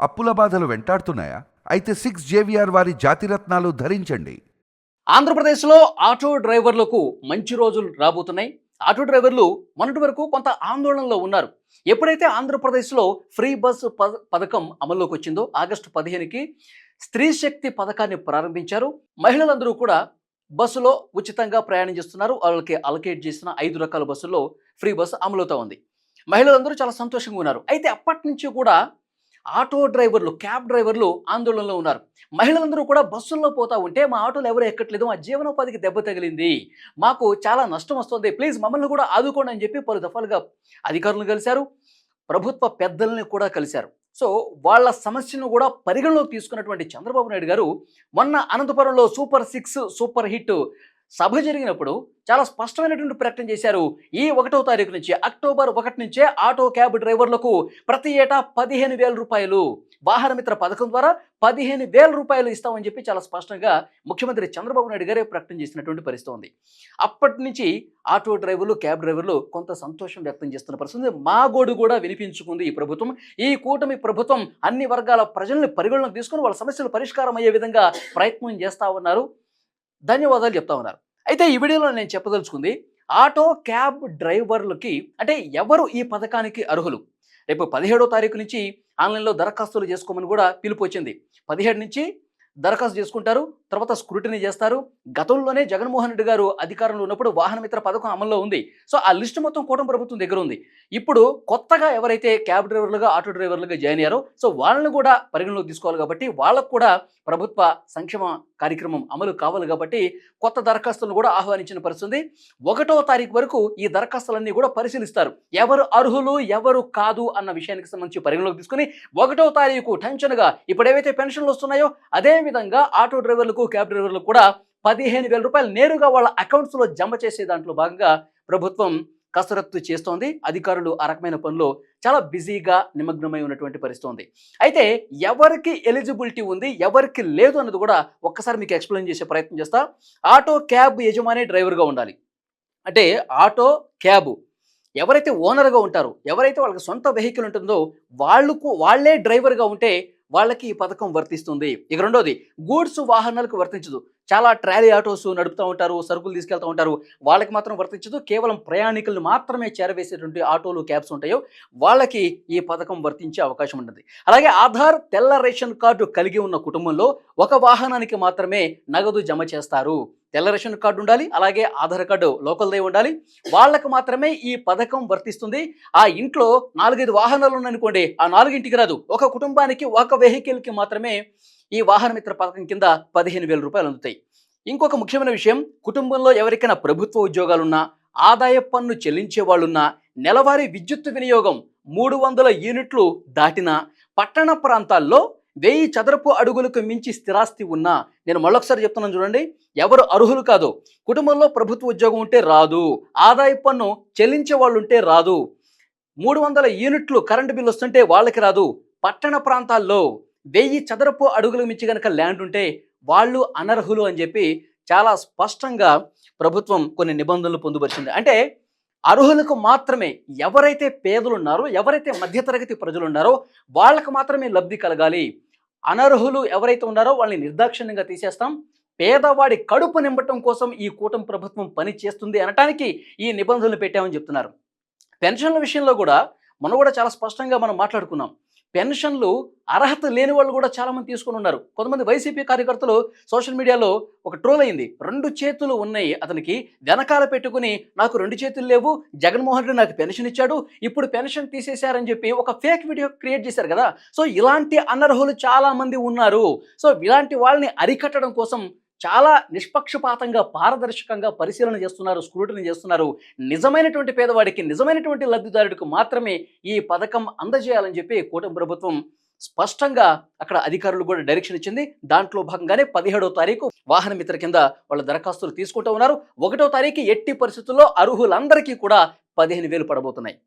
అప్పుల బాధలు వెంటాడుతున్నాయా? అయితే 6 JVR వారి జాతిరత్నాలు ధరించండి. ఆంధ్రప్రదేశ్లో ఆటో డ్రైవర్లకు మంచి రోజులు రాబోతున్నాయి. ఆటో డ్రైవర్లు మొన్నటి వరకు కొంత ఆందోళనలో ఉన్నారు. ఎప్పుడైతే ఆంధ్రప్రదేశ్లో ఫ్రీ బస్ పథకం అమల్లోకి వచ్చిందో ఆగస్టు 15కి స్త్రీ శక్తి పథకాన్ని ప్రారంభించారు. మహిళలందరూ కూడా బస్సులో ఉచితంగా ప్రయాణం చేస్తున్నారు. వాళ్ళకి అలకేట్ చేసిన 5 రకాల బస్సుల్లో ఫ్రీ బస్ అమలవుతా ఉంది. మహిళలందరూ చాలా సంతోషంగా ఉన్నారు. అయితే అప్పటి నుంచి కూడా ఆటో డ్రైవర్లు, క్యాబ్ డ్రైవర్లు ఆందోళనలో ఉన్నారు. మహిళలందరూ కూడా బస్సుల్లో పోతా ఉంటే మా ఆటోలు ఎవరు ఎక్కట్లేదు, మా జీవనోపాధికి దెబ్బ తగిలింది, మాకు చాలా నష్టం వస్తుంది, ప్లీజ్ మమ్మల్ని కూడా ఆదుకోండి అని చెప్పి పలు దఫాలుగా అధికారులను కలిశారు, ప్రభుత్వ పెద్దల్ని కూడా కలిశారు. సో వాళ్ళ సమస్యను కూడా పరిగణలోకి తీసుకున్నటువంటి చంద్రబాబు నాయుడు గారు మొన్న అనంతపురంలో సూపర్ 6 సూపర్ హిట్ సభ జరిగినప్పుడు చాలా స్పష్టమైనటువంటి ప్రకటన చేశారు. ఈ 1వ తారీఖు నుంచి అక్టోబర్ 1 నుంచే ఆటో క్యాబ్ డ్రైవర్లకు ప్రతి ఏటా 15,000 రూపాయలు వాహన మిత్ర పథకం ద్వారా 15,000 రూపాయలు ఇస్తామని చెప్పి చాలా స్పష్టంగా ముఖ్యమంత్రి చంద్రబాబు నాయుడు గారే ప్రకటన చేసినటువంటి పరిస్థితి ఉంది. అప్పటి నుంచి ఆటో డ్రైవర్లు, క్యాబ్ డ్రైవర్లు కొంత సంతోషం వ్యక్తం చేస్తున్న పరిస్థితి. మా గోడు కూడా వినిపించుకుంది ఈ ప్రభుత్వం. ఈ కూటమి ప్రభుత్వం అన్ని వర్గాల ప్రజల్ని పరిగణలోకి తీసుకుని వాళ్ళ సమస్యలు పరిష్కారం అయ్యే విధంగా ప్రయత్నం చేస్తూ ఉన్నారు. ధన్యవాదాలు చెప్తా ఉన్నారు. అయితే ఈ వీడియోలో నేను చెప్పదలుచుకుంది ఆటో క్యాబ్ డ్రైవర్లకి అంటే ఎవరు ఈ పథకానికి అర్హులు. రేపు 17వ తారీఖు నుంచి ఆన్లైన్లో దరఖాస్తులు చేసుకోమని కూడా పిలుపు వచ్చింది. 17 నుంచి దరఖాస్తు చేసుకుంటారు, తర్వాత స్క్రూటినీ చేస్తారు. గతంలోనే జగన్మోహన్ రెడ్డి గారు అధికారంలో ఉన్నప్పుడు వాహన మిత్ర పథకం అమల్లో ఉంది. సో ఆ లిస్టు మొత్తం కూటమి ప్రభుత్వం దగ్గర ఉంది. ఇప్పుడు కొత్తగా ఎవరైతే క్యాబ్ డ్రైవర్లుగా, ఆటో డ్రైవర్లుగా జాయిన్ అయ్యారో సో వాళ్ళని కూడా పరిగణలోకి తీసుకోవాలి కాబట్టి వాళ్ళకు కూడా ప్రభుత్వ సంక్షేమ కార్యక్రమం అమలు కావాలి కాబట్టి కొత్త దరఖాస్తులను కూడా ఆహ్వానించిన పరిస్థితి. 1వ తారీఖు వరకు ఈ దరఖాస్తులన్నీ కూడా పరిశీలిస్తారు. ఎవరు అర్హులు, ఎవరు కాదు అన్న విషయానికి సంబంధించి పరిగణలోకి తీసుకుని 1వ తారీఖు టెన్షన్గా ఇప్పుడు ఏవైతే పెన్షన్లు వస్తున్నాయో అదే విధంగా ఆటో డ్రైవర్లకు, క్యాబ్ డ్రైవర్లకు కూడా 15,000 రూపాయలు నేరుగా వాళ్ళ అకౌంట్స్లో జమ చేసే దాంట్లో భాగంగా ప్రభుత్వం కసరత్తు చేస్తోంది. అధికారులు ఆ రకమైన పనులు చాలా బిజీగా నిమగ్నమై ఉన్నటువంటి పరిస్థితి ఉంది. అయితే ఎవరికి ఎలిజిబిలిటీ ఉంది, ఎవరికి లేదు అన్నది కూడా ఒక్కసారి మీకు ఎక్స్ప్లెయిన్ చేసే ప్రయత్నం చేస్తా. ఆటో క్యాబ్ యజమాని డ్రైవర్గా ఉండాలి. అంటే ఆటో క్యాబ్ ఎవరైతే ఓనర్గా ఉంటారో, ఎవరైతే వాళ్ళకి సొంత వెహికల్ ఉంటుందో వాళ్ళే డ్రైవర్గా ఉంటే వాళ్ళకి ఈ పథకం వర్తిస్తుంది. ఇక రెండోది గూడ్స్ వాహనాలకు వర్తించదు. చాలా ట్రాలీ ఆటోస్ నడుపుతూ ఉంటారు, సరుకులు తీసుకెళ్తూ ఉంటారు, వాళ్ళకి మాత్రం వర్తించదు. కేవలం ప్రయాణికులను మాత్రమే చేరవేసేటువంటి ఆటోలు, క్యాబ్స్ ఉంటాయో వాళ్ళకి ఈ పథకం వర్తించే అవకాశం ఉంటుంది. అలాగే ఆధార్, తెల్ల రేషన్ కార్డు కలిగి ఉన్న కుటుంబంలో ఒక వాహనానికి మాత్రమే నగదు జమ చేస్తారు. తెల్ల రేషన్ కార్డు ఉండాలి, అలాగే ఆధార్ కార్డు లోకల్దే ఉండాలి. వాళ్ళకు మాత్రమే ఈ పథకం వర్తిస్తుంది. ఆ ఇంట్లో 4-5 వాహనాలు ఉన్నాయనుకోండి, ఆ 4ంటికి రాదు. ఒక కుటుంబానికి ఒక వెహికల్కి మాత్రమే ఈ వాహన మిత్ర పథకం కింద 15,000 రూపాయలు అందుతాయి. ఇంకొక ముఖ్యమైన విషయం, కుటుంబంలో ఎవరికైనా ప్రభుత్వ ఉద్యోగాలున్నా, ఆదాయ పన్ను చెల్లించే వాళ్ళున్నా, నెలవారీ విద్యుత్ వినియోగం 300 యూనిట్లు దాటినా, పట్టణ ప్రాంతాల్లో 1000 చదరపు అడుగులకు మించి స్థిరాస్తి ఉన్నా, నేను మళ్ళొకసారి చెప్తున్నాను చూడండి, ఎవరు అర్హులు కాదు. కుటుంబంలో ప్రభుత్వ ఉద్యోగం ఉంటే రాదు, ఆదాయ పన్ను చెల్లించే వాళ్ళు ఉంటే రాదు, 300 యూనిట్లు కరెంటు బిల్లు వస్తుంటే వాళ్ళకి రాదు, పట్టణ ప్రాంతాల్లో 1000 చదరపు అడుగులకు మించి కనుక ల్యాండ్ ఉంటే వాళ్ళు అనర్హులు అని చెప్పి చాలా స్పష్టంగా ప్రభుత్వం కొన్ని నిబంధనలు పొందుపరిచింది. అంటే అర్హులకు మాత్రమే, ఎవరైతే పేదలు ఉన్నారో, ఎవరైతే మధ్యతరగతి ప్రజలు ఉన్నారో వాళ్ళకు మాత్రమే లబ్ధి కలగాలి. అనర్హులు ఎవరైతే ఉన్నారో వాళ్ళని నిర్దాక్షిణ్యంగా తీసేస్తాం. పేదవాడి కడుపు నింపటం కోసం ఈ కూటమి ప్రభుత్వం పని చేస్తుంది అనటానికి ఈ నిబంధనలు పెట్టామని చెప్తున్నారు. పెన్షన్ల విషయంలో కూడా మనం కూడా చాలా స్పష్టంగా మనం మాట్లాడుకున్నాం. పెన్షన్లు అర్హత లేని వాళ్ళు కూడా చాలామంది తీసుకుని ఉన్నారు. కొంతమంది వైసీపీ కార్యకర్తలు సోషల్ మీడియాలో ఒక ట్రోల్ అయింది. 2 చేతులు ఉన్నాయి అతనికి, వెనకాల పెట్టుకుని నాకు 2 చేతులు లేవు, జగన్మోహన్ రెడ్డి నాకు పెన్షన్ ఇచ్చాడు, ఇప్పుడు పెన్షన్ తీసేశారని చెప్పి ఒక ఫేక్ వీడియో క్రియేట్ చేశారు కదా. సో ఇలాంటి అనర్హులు చాలామంది ఉన్నారు. సో ఇలాంటి వాళ్ళని అరికట్టడం కోసం చాలా నిష్పక్షపాతంగా, పారదర్శకంగా పరిశీలన చేస్తున్నారు, స్క్రూటినీ చేస్తున్నారు. నిజమైనటువంటి పేదవాడికి, నిజమైనటువంటి లబ్ధిదారుడికి మాత్రమే ఈ పథకం అందజేయాలని చెప్పి కూటమి ప్రభుత్వం స్పష్టంగా అక్కడ అధికారులు కూడా డైరెక్షన్ ఇచ్చింది. దాంట్లో భాగంగానే 17వ తారీఖు వాహన మిత్ర కింద వాళ్ళ దరఖాస్తులు తీసుకుంటూ ఉన్నారు. 1వ తారీఖు ఎట్టి పరిస్థితుల్లో అర్హులందరికీ కూడా 15,000 పడబోతున్నాయి.